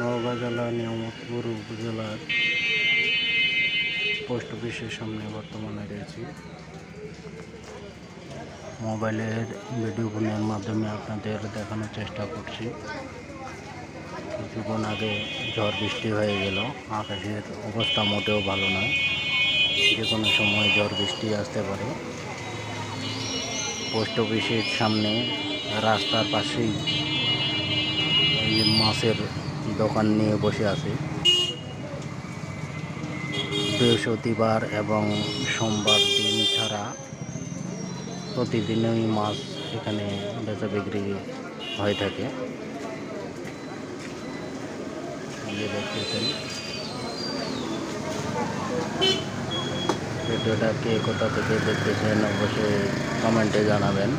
নওগাঁ জেলা নিয়ামতপুর উপজেলার পোস্ট অফিসের সামনে বর্তমানে রয়েছি। মোবাইলের ভিডিও ফোনের মাধ্যমে আপনাদের দেখানোর চেষ্টা করছি। কিছুক্ষণ আগে ঝড় বৃষ্টি হয়ে গেল, আকাশের অবস্থা মোটেও ভালো নয়, যে কোনো সময় ঝড় বৃষ্টি আসতে পারে। পোস্ট অফিসের সামনে রাস্তার পাশেই এই মাছের দোকান নিয়ে বসে আছে। বৃহস্পতিবার এবং সোমবার দিন ছাড়া প্রতিদিনই মাছ এখানে বেচা বিক্রি হয়ে থাকে। দেখতেছেন, ভিডিওটা কে কোথা থেকে দেখতেছেন অবশ্যই কমেন্টে জানাবেন।